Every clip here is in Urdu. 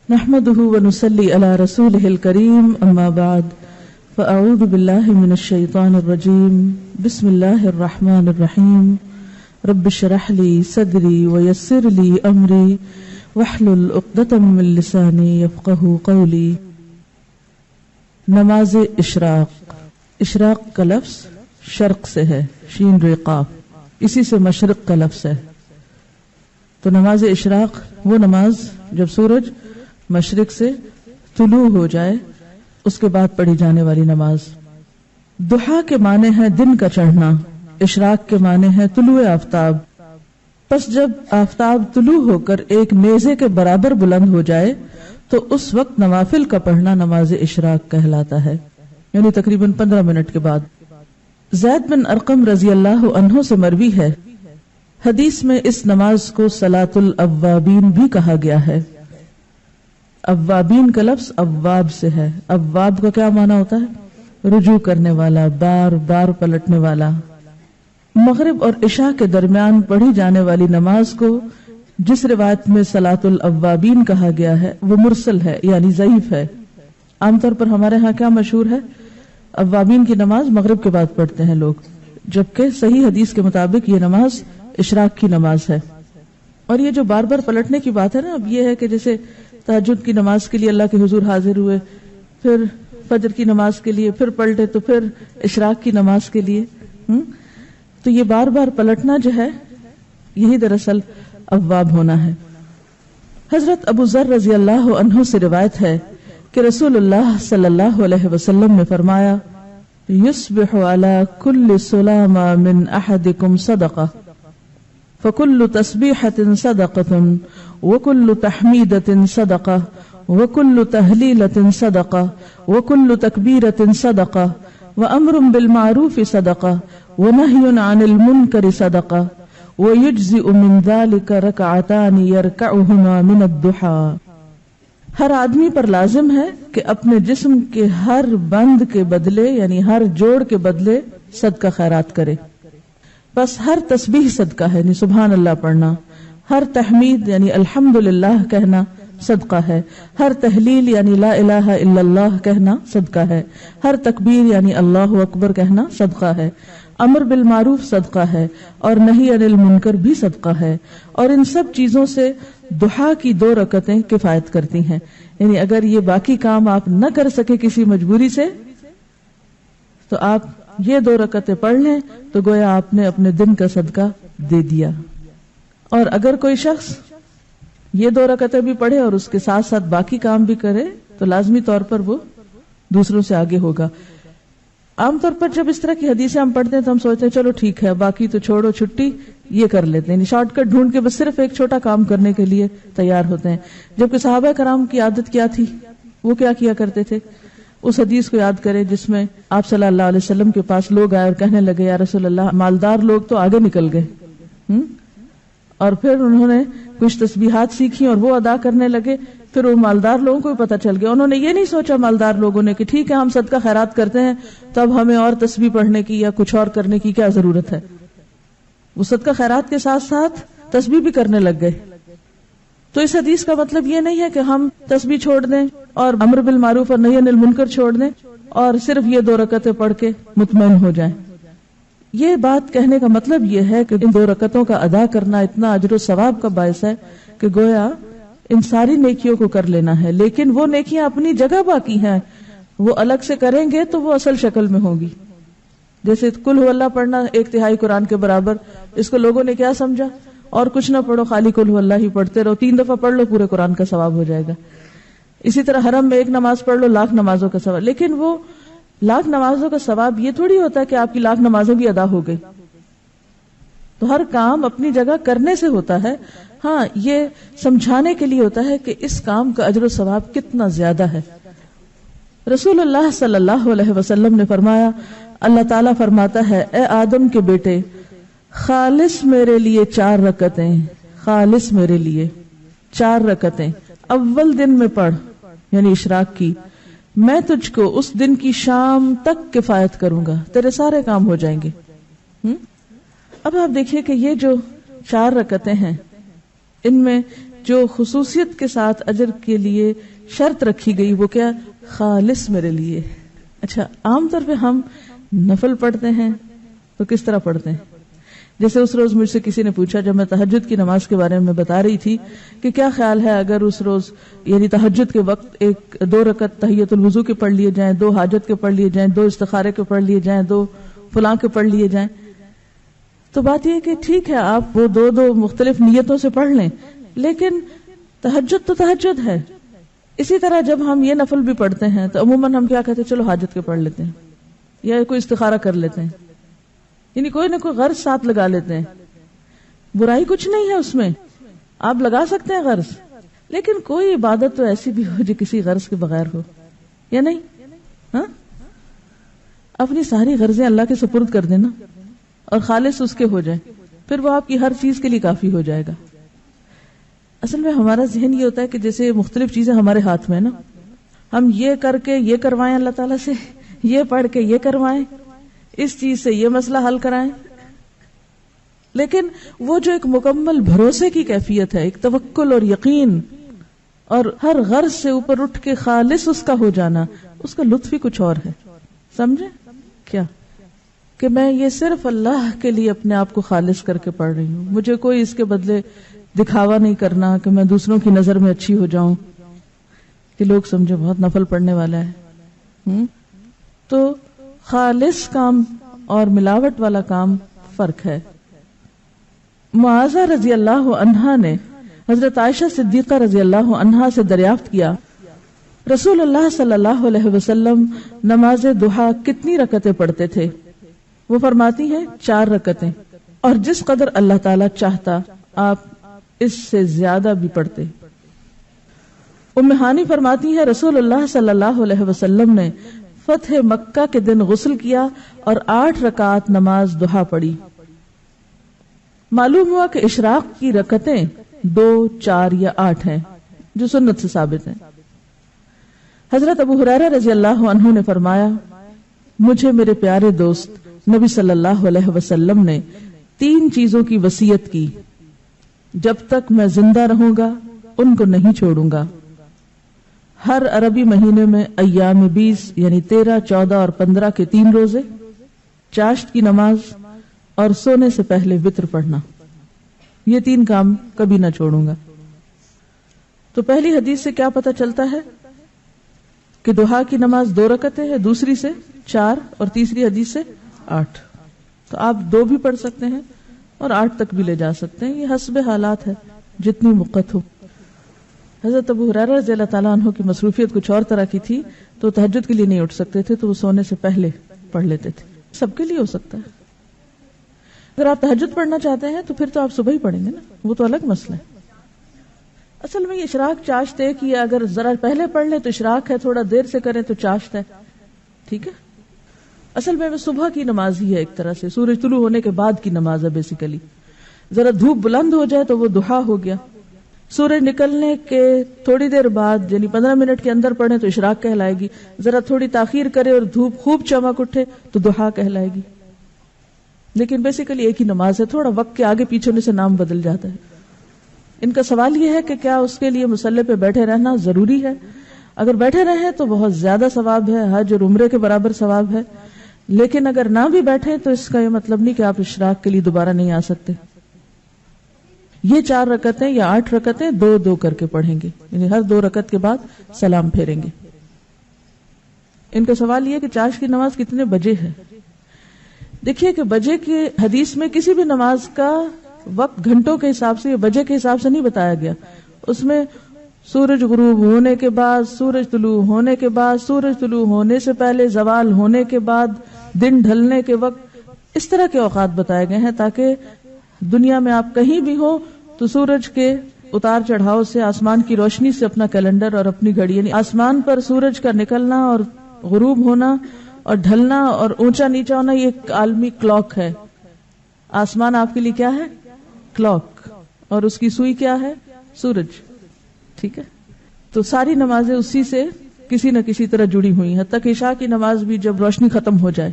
نحمده ونصلي على رسوله الكريم اما بعد فاعوذ بالله من الشيطان الرجيم بسم الله الرحمن الرحيم رب اشرح لي صدري ويسر لي امري واحلل عقدة من لساني يفقهوا قولي. نماز اشراق. اشراق کا لفظ شرق سے ہے، شین ر قاف، اسی سے مشرق کا لفظ ہے. تو نماز اشراق وہ نماز جب سورج مشرق سے طلوع ہو جائے اس کے بعد پڑھی جانے والی نماز. ضحیٰ کے معنی ہے دن کا چڑھنا، اشراق کے معنی ہے طلوع آفتاب. پس جب آفتاب طلوع ہو کر ایک نیزے کے برابر بلند ہو جائے تو اس وقت نوافل کا پڑھنا نماز اشراق کہلاتا ہے، یعنی تقریباً 15 منٹ کے بعد. زید بن ارقم رضی اللہ عنہ سے مروی ہے، حدیث میں اس نماز کو صلاۃ الاوابین بھی کہا گیا ہے. اوابین کا لفظ اواب سے ہے. اواب کا کیا معنی ہوتا ہے؟ رجوع کرنے والا، بار بار پلٹنے والا. مغرب اور عشاء کے درمیان پڑھی جانے والی نماز کو جس روایت میں صلاۃ الاوابین کہا گیا ہے وہ مرسل ہے، یعنی ضعیف ہے. عام طور پر ہمارے ہاں کیا مشہور ہے؟ اوابین کی نماز مغرب کے بعد پڑھتے ہیں لوگ، جبکہ صحیح حدیث کے مطابق یہ نماز اشراق کی نماز ہے. اور یہ جو بار بار پلٹنے کی بات ہے نا، اب یہ ہے کہ جیسے تہجد کی نماز کے لیے اللہ کے حضور حاضر ہوئے، پھر فجر کی نماز کے لیے پھر پلٹے، تو پھر اشراق کی نماز کے لیے تو یہ بار بار پلٹنا جو ہے یہی دراصل اواب ہونا ہے. حضرت ابو ذر رضی اللہ عنہ سے روایت ہے کہ رسول اللہ صلی اللہ علیہ وسلم نے فرمایا، یصبح علی کل سلام من احدکم صدقہ فکل تسبیحۃ صدقۃ وکل تحمیدۃ صدقہ وکل تہلیلۃ صدقہ وکل تکبیرۃ صدقہ وامر بالمعروف صدقہ ونہی عن المنکر صدقہ ویجزئ من ذلک رکعتان یرکعہما من الضحیٰ. ہر آدمی پر لازم ہے کہ اپنے جسم کے ہر بند کے بدلے، یعنی ہر جوڑ کے بدلے صدقہ خیرات کرے. بس ہر تسبیح صدقہ ہے، یعنی سبحان اللہ پڑھنا. ہر تحمید یعنی الحمدللہ کہنا صدقہ ہے. ہر تحلیل یعنی لا الہ الا اللہ کہنا صدقہ ہے. ہر تکبیر یعنی اللہ اکبر کہنا صدقہ ہے. امر بالمعروف صدقہ ہے اور نہی عن المنکر بھی صدقہ ہے. اور ان سب چیزوں سے ضحیٰ کی 2 رکعتیں کفایت کرتی ہیں. یعنی اگر یہ باقی کام آپ نہ کر سکے کسی مجبوری سے تو آپ یہ 2 رکعتیں پڑھ لیں تو گویا آپ نے اپنے دن کا صدقہ دے دیا. اور اگر کوئی شخص یہ 2 رکعتیں بھی پڑھے اور اس کے ساتھ ساتھ باقی کام بھی کرے تو لازمی طور پر وہ دوسروں سے آگے ہوگا. عام طور پر جب اس طرح کی حدیثیں ہم پڑھتے ہیں تو ہم سوچتے ہیں چلو ٹھیک ہے، باقی تو چھوڑو، چھٹی یہ کر لیتے ہیں، شارٹ کٹ ڈھونڈ کے بس صرف ایک چھوٹا کام کرنے کے لیے تیار ہوتے ہیں. جبکہ صحابہ کرام کی عادت کیا تھی، وہ کیا کیا کرتے تھے؟ اس حدیث کو یاد کریں جس میں آپ صلی اللہ علیہ وسلم کے پاس لوگ آئے اور کہنے لگے، یا رسول اللہ، مالدار لوگ تو آگے نکل گئے. اور پھر انہوں نے کچھ تسبیحات سیکھی اور وہ ادا کرنے لگے. پھر وہ مالدار لوگوں کو بھی پتہ چل گیا. انہوں نے یہ نہیں سوچا مالدار لوگوں نے کہ ٹھیک ہے ہم صدقہ خیرات کرتے ہیں تو اب ہمیں اور تسبیح پڑھنے کی یا کچھ اور کرنے کی کیا ضرورت ہے. وہ صدقہ خیرات کے ساتھ ساتھ تسبیح بھی کرنے لگ گئے. تو اس حدیث کا مطلب یہ نہیں ہے کہ ہم تسبیح چھوڑ دیں اور امر بالمعروف اور نہی عن المنکر چھوڑ دیں اور صرف یہ 2 رکعتیں پڑھ کے مطمئن ہو جائیں. یہ بات کہنے کا مطلب یہ ہے کہ ان 2 رکعتوں کا ادا کرنا اتنا اجر و ثواب کا باعث ہے کہ گویا ان ساری نیکیوں کو کر لینا ہے. لیکن وہ نیکیاں اپنی جگہ باقی ہیں، وہ الگ سے کریں گے تو وہ اصل شکل میں ہوگی. جیسے قل هو اللہ پڑھنا 1/3 قرآن کے برابر، اس کو لوگوں نے کیا سمجھا، اور کچھ نہ پڑھو، خالی قل هو اللہ ہی پڑھتے رہو، 3 دفعہ پڑھ لو پورے قرآن کا ثواب ہو جائے گا. اسی طرح حرم میں 1 نماز پڑھ لو، 1,00,000 نمازوں کا ثواب. لیکن وہ 1,00,000 نمازوں کا ثواب یہ تھوڑی ہوتا ہے کہ آپ کی 1,00,000 نمازیں بھی ادا ہو گئی. تو ہر کام اپنی جگہ کرنے سے ہوتا ہے. ہاں، یہ سمجھانے کے لیے ہوتا ہے کہ اس کام کا اجر و ثواب کتنا زیادہ ہے. رسول اللہ صلی اللہ علیہ وسلم نے فرمایا، اللہ تعالیٰ فرماتا ہے، اے آدم کے بیٹے، خالص میرے لیے 4 رکعتیں، خالص میرے لیے 4 رکعتیں اول دن میں پڑھ، یعنی اشراق کی. میں تجھ کو اس دن کی شام تک کفایت کروں گا، تیرے سارے کام ہو جائیں گے. اب آپ دیکھیے کہ یہ جو 4 رکعتیں ہیں ان میں جو خصوصیت کے ساتھ اجر کے لیے شرط رکھی گئی وہ کیا؟ خالص میرے لیے. اچھا، عام طور پہ ہم نفل پڑھتے ہیں تو کس طرح پڑھتے ہیں؟ جیسے اس روز مجھ سے کسی نے پوچھا جب میں تہجد کی نماز کے بارے میں بتا رہی تھی کہ کیا خیال ہے اگر اس روز یعنی تہجد کے وقت 2 رکعت تحیۃ الوضو کے پڑھ لیے جائیں، 2 حاجت کے پڑھ لیے جائیں، 2 استخارے کے پڑھ لیے جائیں، 2 فلاں کے پڑھ لیے جائیں. تو بات یہ ہے کہ ٹھیک ہے آپ وہ 2 مختلف نیتوں سے پڑھ لیں، لیکن تہجد تو تہجد ہے. اسی طرح جب ہم یہ نفل بھی پڑھتے ہیں تو عموماً ہم کیا کہتے ہیں؟ چلو حاجت کے پڑھ لیتے ہیں یا کوئی استخارہ کر لیتے ہیں، یعنی کوئی نہ کوئی غرض ساتھ لگا لیتے ہیں. برائی کچھ نہیں ہے اس میں، آپ لگا سکتے ہیں غرض، لیکن کوئی عبادت تو ایسی بھی ہو جو کسی غرض کے بغیر ہو، یا نہیں؟ ہاں، اپنی ساری غرضیں اللہ کے سپرد کر دینا اور خالص اس کے ہو جائیں، پھر وہ آپ کی ہر چیز کے لیے کافی ہو جائے گا. اصل میں ہمارا ذہن یہ ہوتا ہے کہ جیسے مختلف چیزیں ہمارے ہاتھ میں نا، ہم یہ کر کے یہ کروائیں اللہ تعالیٰ سے، یہ پڑھ کے یہ کروائیں، اس چیز سے یہ مسئلہ حل کرائیں. لیکن وہ جو ایک مکمل بھروسے کی کیفیت ہے، ایک توکل اور یقین اور ہر غرض سے اوپر اٹھ کے خالص اس کا ہو جانا، اس کا لطف ہی کچھ اور ہے. سمجھے کیا؟ کہ میں یہ صرف اللہ کے لیے اپنے آپ کو خالص کر کے پڑھ رہی ہوں، مجھے کوئی اس کے بدلے دکھاوا نہیں کرنا کہ میں دوسروں کی نظر میں اچھی ہو جاؤں کہ لوگ سمجھے بہت نفل پڑھنے والا ہے. تو خالص کام اور ملاوٹ والا کام فرق ہے. معاذہ رضی اللہ عنہا نے حضرت عائشہ صدیقہ رضی اللہ عنہا سے دریافت کیا رسول اللہ صلی اللہ علیہ وسلم نماز ضحیٰ کتنی رکعتیں پڑھتے تھے؟ وہ فرماتی ہیں 4 رکعتیں، اور جس قدر اللہ تعالیٰ چاہتا آپ اس سے زیادہ بھی پڑھتے. ام ہانی فرماتی ہے رسول اللہ صلی اللہ علیہ وسلم نے فتح مکہ کے دن غسل کیا اور 8 رکعات نماز ضحیٰ پڑھی. معلوم ہوا کہ اشراق کی رکعتیں 2، 4 یا 8 ہیں جو سنت سے ثابت ہیں. حضرت ابو ہریرہ رضی اللہ عنہ نے فرمایا مجھے میرے پیارے دوست نبی صلی اللہ علیہ وسلم نے 3 چیزوں کی وصیت کی، جب تک میں زندہ رہوں گا ان کو نہیں چھوڑوں گا. ہر عربی مہینے میں ایام 20 یعنی 13، 14 اور 15 کے 3 روزے، چاشت کی نماز اور سونے سے پہلے وتر پڑھنا. یہ 3 کام کبھی نہ چھوڑوں گا. تو پہلی حدیث سے کیا پتہ چلتا ہے کہ ضحیٰ کی نماز 2 رکعتیں ہے، دوسری سے 4 اور تیسری حدیث سے 8. تو آپ 2 بھی پڑھ سکتے ہیں اور 8 تک بھی لے جا سکتے ہیں، یہ حسب حالات ہے جتنی وقت ہو. حضرت ابو ہریرہ رضی اللہ تعالیٰ عنہ کی مصروفیت کچھ اور طرح کی تھی، تو تہجد کے لیے نہیں اٹھ سکتے تھے تو وہ سونے سے پہلے پڑھ لیتے تھے. سب کے لیے ہو سکتا ہے. اگر آپ تہجد پڑھنا چاہتے ہیں تو پھر تو آپ صبح ہی پڑھیں گے نا، وہ تو الگ مسئلہ ہے. اصل میں یہ اشراق چاشت ایک ہی ہے، اگر ذرا پہلے پڑھ لیں تو اشراق ہے، تھوڑا دیر سے کریں تو چاشت ہے. ٹھیک ہے، اصل میں صبح کی نماز ہی ہے، ایک طرح سے سورج طلوع ہونے کے بعد کی نماز ہے. بیسیکلی ذرا دھوپ بلند ہو جائے تو وہ ضحیٰ ہو گیا. سورج نکلنے کے تھوڑی دیر بعد یعنی 15 منٹ کے اندر پڑھیں تو اشراق کہلائے گی. ذرا تھوڑی تاخیر کرے اور دھوپ خوب چمک اٹھے تو ضحیٰ کہلائے گی. لیکن بیسیکلی ایک ہی نماز ہے، تھوڑا وقت کے آگے پیچھے ہونے سے نام بدل جاتا ہے. ان کا سوال یہ ہے کہ کیا اس کے لیے مصلی پہ بیٹھے رہنا ضروری ہے؟ اگر بیٹھے رہیں تو بہت زیادہ ثواب ہے، حج اور عمرے کے برابر ثواب ہے. لیکن اگر نہ بھی بیٹھے تو اس کا یہ مطلب نہیں کہ آپ اشراق کے لیے دوبارہ نہیں آ سکتے. یہ 4 رکعتیں یا 8 رکعتیں 2 کر کے پڑھیں گے، یعنی ہر 2 رکعت کے بعد سلام پھیریں گے. ان کا سوال یہ کہ چاشت کی نماز کتنے بجے ہے؟ دیکھیے کہ بجے کی حدیث میں کسی بھی نماز کا وقت گھنٹوں کے حساب سے یا بجے کے حساب سے نہیں بتایا گیا. اس میں سورج غروب ہونے کے بعد، سورج طلوع ہونے کے بعد، سورج طلوع ہونے سے پہلے، زوال ہونے کے بعد، دن ڈھلنے کے وقت، اس طرح کے اوقات بتائے گئے ہیں تاکہ دنیا میں آپ کہیں بھی ہو تو سورج کے اتار چڑھاؤ سے، آسمان کی روشنی سے اپنا کیلنڈر اور اپنی گھڑی، یعنی آسمان پر سورج کا نکلنا اور غروب ہونا اور ڈھلنا اور اونچا نیچا ہونا، یہ ایک عالمی کلاک ہے. آسمان آپ کے لیے کیا ہے؟ کلاک. اور اس کی سوئی کیا ہے؟ سورج. ٹھیک ہے، تو ساری نمازیں اسی سے کسی نہ کسی طرح جڑی ہوئی ہیں، حتیٰ کہ عشاء کی نماز بھی جب روشنی ختم ہو جائے.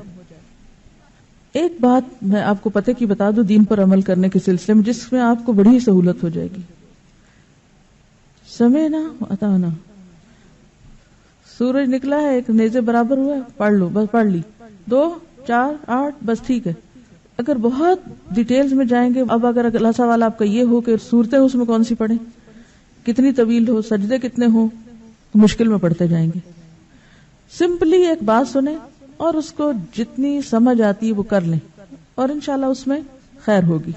ایک بات میں آپ کو پتہ کی بتا دوں دین پر عمل کرنے کے سلسلے میں، جس میں آپ کو بڑی سہولت ہو جائے گی. سمعنا واتعنا. سورج نکلا ہے، ایک نیزے برابر ہوا ہے، پڑھ لو، بس پڑھ لی. 2 4 8 بس ٹھیک ہے. اگر بہت ڈیٹیلز میں جائیں گے، اب اگر اگلا سوال آپ کا یہ ہو کہ صورتیں اس میں کون سی پڑھیں، کتنی طویل ہو، سجدے کتنے ہوں، مشکل میں پڑھتے جائیں گے. سمپلی ایک بات سنیں اور اس کو جتنی سمجھ آتی ہے وہ کر لیں، اور انشاءاللہ اس میں خیر ہوگی.